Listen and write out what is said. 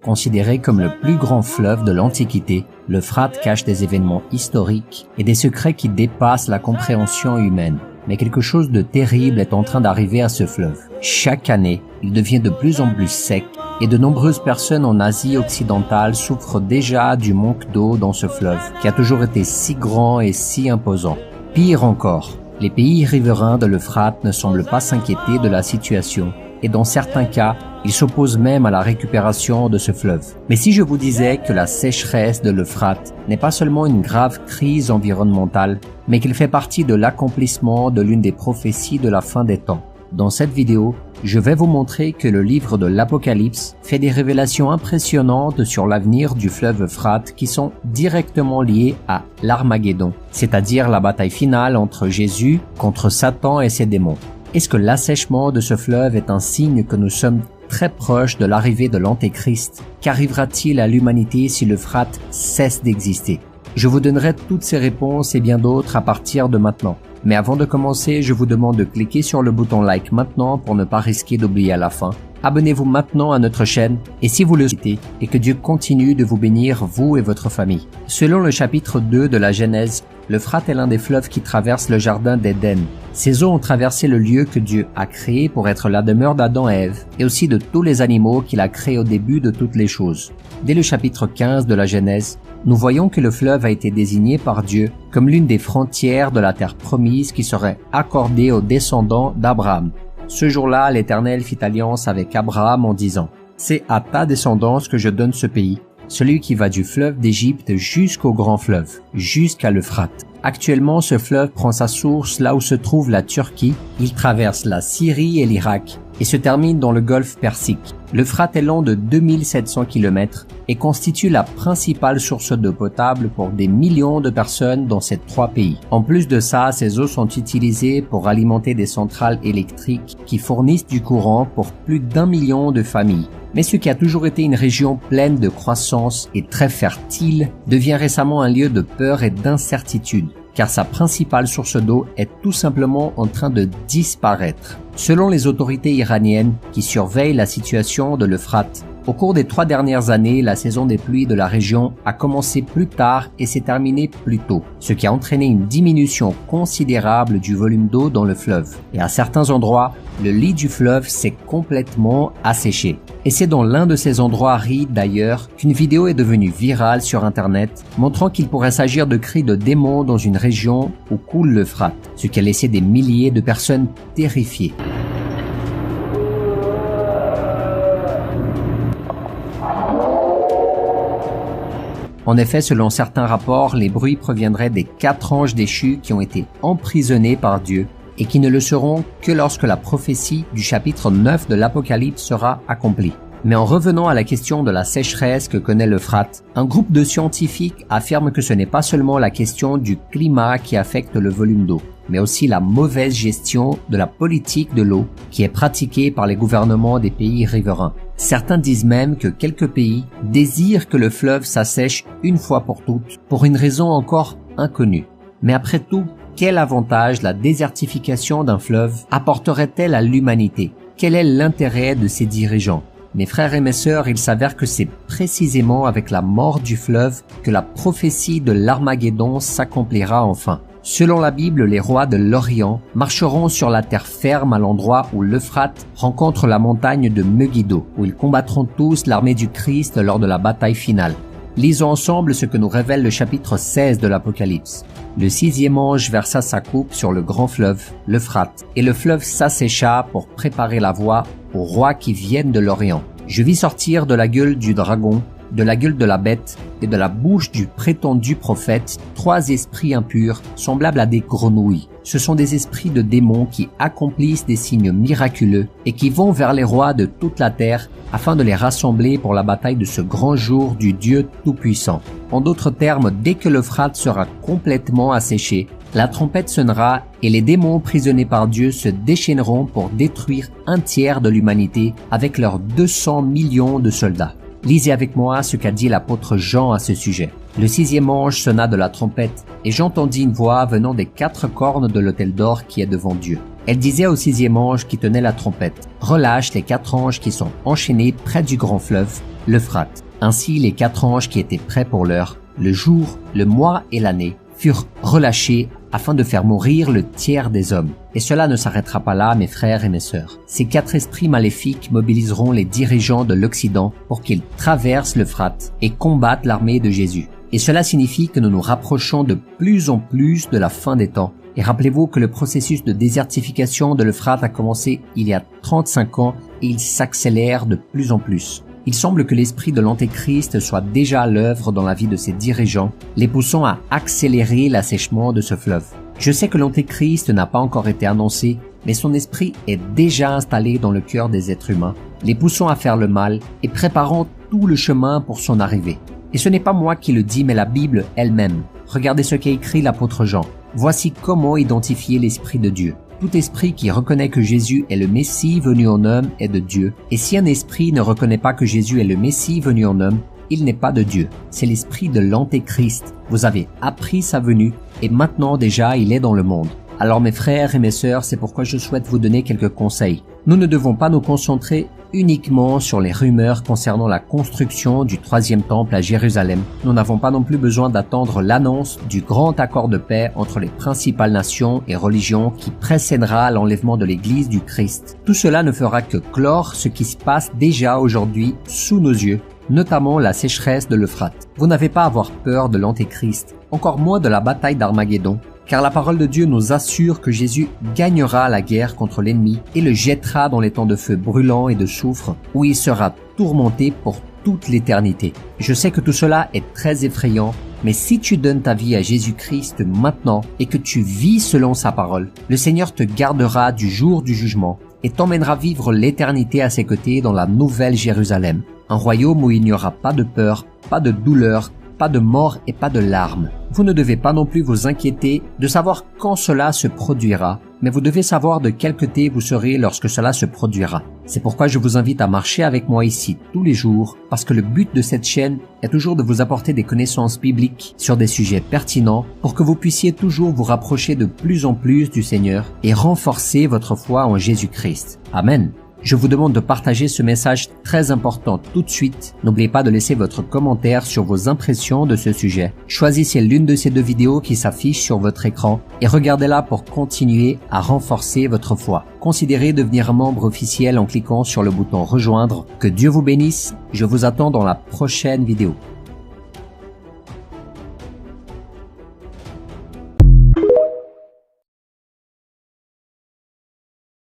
Considéré comme le plus grand fleuve de l'Antiquité, l'Euphrate cache des événements historiques et des secrets qui dépassent la compréhension humaine. Mais quelque chose de terrible est en train d'arriver à ce fleuve. Chaque année, il devient de plus en plus sec et de nombreuses personnes en Asie occidentale souffrent déjà du manque d'eau dans ce fleuve qui a toujours été si grand et si imposant. Pire encore, les pays riverains de l'Euphrate ne semblent pas s'inquiéter de la situation et dans certains cas, ils s'opposent même à la récupération de ce fleuve. Mais si je vous disais que la sécheresse de l'Euphrate n'est pas seulement une grave crise environnementale, mais qu'il fait partie de l'accomplissement de l'une des prophéties de la fin des temps. Dans cette vidéo, je vais vous montrer que le livre de l'Apocalypse fait des révélations impressionnantes sur l'avenir du fleuve Euphrate qui sont directement liées à l'Armageddon, c'est-à-dire la bataille finale entre Jésus contre Satan et ses démons. Est-ce que l'assèchement de ce fleuve est un signe que nous sommes très proches de l'arrivée de l'Antéchrist? Qu'arrivera-t-il à l'humanité si l'Euphrate cesse d'exister? Je vous donnerai toutes ces réponses et bien d'autres à partir de maintenant. Mais avant de commencer, je vous demande de cliquer sur le bouton like maintenant pour ne pas risquer d'oublier à la fin. Abonnez-vous maintenant à notre chaîne et si vous le souhaitez, et que Dieu continue de vous bénir, vous et votre famille. Selon le chapitre 2 de la Genèse, l'Euphrate est l'un des fleuves qui traversent le jardin d'Éden. Ces eaux ont traversé le lieu que Dieu a créé pour être la demeure d'Adam et Ève, et aussi de tous les animaux qu'il a créés au début de toutes les choses. Dès le chapitre 15 de la Genèse, nous voyons que le fleuve a été désigné par Dieu comme l'une des frontières de la terre promise qui serait accordée aux descendants d'Abraham. Ce jour-là, l'Éternel fit alliance avec Abraham en disant « C'est à ta descendance que je donne ce pays, celui qui va du fleuve d'Égypte jusqu'au grand fleuve, jusqu'à l'Euphrate. » Actuellement, ce fleuve prend sa source là où se trouve la Turquie, il traverse la Syrie et l'Irak et se termine dans le golfe Persique. L'Euphrate est long de 2700 km et constitue la principale source d'eau potable pour des millions de personnes dans ces trois pays. En plus de ça, ces eaux sont utilisées pour alimenter des centrales électriques qui fournissent du courant pour plus d'1 million de familles. Mais ce qui a toujours été une région pleine de croissance et très fertile devient récemment un lieu de peur et d'incertitude, car sa principale source d'eau est tout simplement en train de disparaître. Selon les autorités iraniennes qui surveillent la situation de l'Euphrate, au cours des 3 dernières années, la saison des pluies de la région a commencé plus tard et s'est terminée plus tôt, ce qui a entraîné une diminution considérable du volume d'eau dans le fleuve. Et à certains endroits, le lit du fleuve s'est complètement asséché. Et c'est dans l'un de ces endroits arides d'ailleurs qu'une vidéo est devenue virale sur internet montrant qu'il pourrait s'agir de cris de démons dans une région où coule l'Euphrate, ce qui a laissé des milliers de personnes terrifiées. En effet, selon certains rapports, les bruits proviendraient des 4 anges déchus qui ont été emprisonnés par Dieu et qui ne le seront que lorsque la prophétie du chapitre 9 de l'Apocalypse sera accomplie. Mais en revenant à la question de la sécheresse que connaît l'Euphrate, un groupe de scientifiques affirme que ce n'est pas seulement la question du climat qui affecte le volume d'eau, mais aussi la mauvaise gestion de la politique de l'eau qui est pratiquée par les gouvernements des pays riverains. Certains disent même que quelques pays désirent que le fleuve s'assèche une fois pour toutes, pour une raison encore inconnue. Mais après tout, quel avantage la désertification d'un fleuve apporterait-elle à l'humanité? Quel est l'intérêt de ses dirigeants? Mes frères et mes sœurs, il s'avère que c'est précisément avec la mort du fleuve que la prophétie de l'Armageddon s'accomplira enfin. Selon la Bible, les rois de l'Orient marcheront sur la terre ferme à l'endroit où l'Euphrate rencontre la montagne de Megiddo, où ils combattront tous l'armée du Christ lors de la bataille finale. Lisons ensemble ce que nous révèle le chapitre 16 de l'Apocalypse. Le 6e ange versa sa coupe sur le grand fleuve, l'Euphrate, et le fleuve s'assécha pour préparer la voie aux rois qui viennent de l'Orient. Je vis sortir de la gueule du dragon, de la gueule de la bête et de la bouche du prétendu prophète 3 esprits impurs semblables à des grenouilles. Ce sont des esprits de démons qui accomplissent des signes miraculeux et qui vont vers les rois de toute la terre afin de les rassembler pour la bataille de ce grand jour du Dieu Tout-Puissant. En d'autres termes, dès que l'Euphrate sera complètement asséché, la trompette sonnera et les démons prisonnés par Dieu se déchaîneront pour détruire un tiers de l'humanité avec leurs 200 millions de soldats. Lisez avec moi ce qu'a dit l'apôtre Jean à ce sujet. Le 6e ange sonna de la trompette, et j'entendis une voix venant des 4 cornes de l'autel d'or qui est devant Dieu. Elle disait au 6e ange qui tenait la trompette, « Relâche les 4 anges qui sont enchaînés près du grand fleuve, l'Euphrate. Ainsi, les 4 anges qui étaient prêts pour l'heure, le jour, le mois et l'année, furent relâchés afin de faire mourir le tiers des hommes. Et cela ne s'arrêtera pas là, mes frères et mes sœurs. Ces 4 esprits maléfiques mobiliseront les dirigeants de l'Occident pour qu'ils traversent l'Euphrate et combattent l'armée de Jésus. Et cela signifie que nous nous rapprochons de plus en plus de la fin des temps. Et rappelez-vous que le processus de désertification de l'Euphrate a commencé il y a 35 ans et il s'accélère de plus en plus. Il semble que l'esprit de l'Antéchrist soit déjà à l'œuvre dans la vie de ses dirigeants, les poussant à accélérer l'assèchement de ce fleuve. Je sais que l'Antéchrist n'a pas encore été annoncé, mais son esprit est déjà installé dans le cœur des êtres humains, les poussant à faire le mal et préparant tout le chemin pour son arrivée. Et ce n'est pas moi qui le dis, mais la Bible elle-même. Regardez ce qu'a écrit l'apôtre Jean. Voici comment identifier l'Esprit de Dieu. Tout esprit qui reconnaît que Jésus est le Messie venu en homme est de Dieu. Et si un esprit ne reconnaît pas que Jésus est le Messie venu en homme, il n'est pas de Dieu. C'est l'esprit de l'Antéchrist. Vous avez appris sa venue et maintenant déjà il est dans le monde. Alors mes frères et mes sœurs, c'est pourquoi je souhaite vous donner quelques conseils. Nous ne devons pas nous concentrer uniquement sur les rumeurs concernant la construction du 3e temple à Jérusalem. Nous n'avons pas non plus besoin d'attendre l'annonce du grand accord de paix entre les principales nations et religions qui précédera l'enlèvement de l'Église du Christ. Tout cela ne fera que clore ce qui se passe déjà aujourd'hui sous nos yeux, notamment la sécheresse de l'Euphrate. Vous n'avez pas à avoir peur de l'Antéchrist, encore moins de la bataille d'Armageddon, car la parole de Dieu nous assure que Jésus gagnera la guerre contre l'ennemi et le jettera dans les temps de feu brûlant et de soufre, où il sera tourmenté pour toute l'éternité. Je sais que tout cela est très effrayant, mais si tu donnes ta vie à Jésus-Christ maintenant et que tu vis selon sa parole, le Seigneur te gardera du jour du jugement et t'emmènera vivre l'éternité à ses côtés dans la nouvelle Jérusalem, un royaume où il n'y aura pas de peur, pas de douleur, pas de mort et pas de larmes. Vous ne devez pas non plus vous inquiéter de savoir quand cela se produira, mais vous devez savoir de quel côté vous serez lorsque cela se produira. C'est pourquoi je vous invite à marcher avec moi ici tous les jours, parce que le but de cette chaîne est toujours de vous apporter des connaissances bibliques sur des sujets pertinents pour que vous puissiez toujours vous rapprocher de plus en plus du Seigneur et renforcer votre foi en Jésus-Christ. Amen. Je vous demande de partager ce message très important tout de suite. N'oubliez pas de laisser votre commentaire sur vos impressions de ce sujet. Choisissez l'une de ces 2 vidéos qui s'affichent sur votre écran et regardez-la pour continuer à renforcer votre foi. Considérez devenir un membre officiel en cliquant sur le bouton rejoindre. Que Dieu vous bénisse. Je vous attends dans la prochaine vidéo.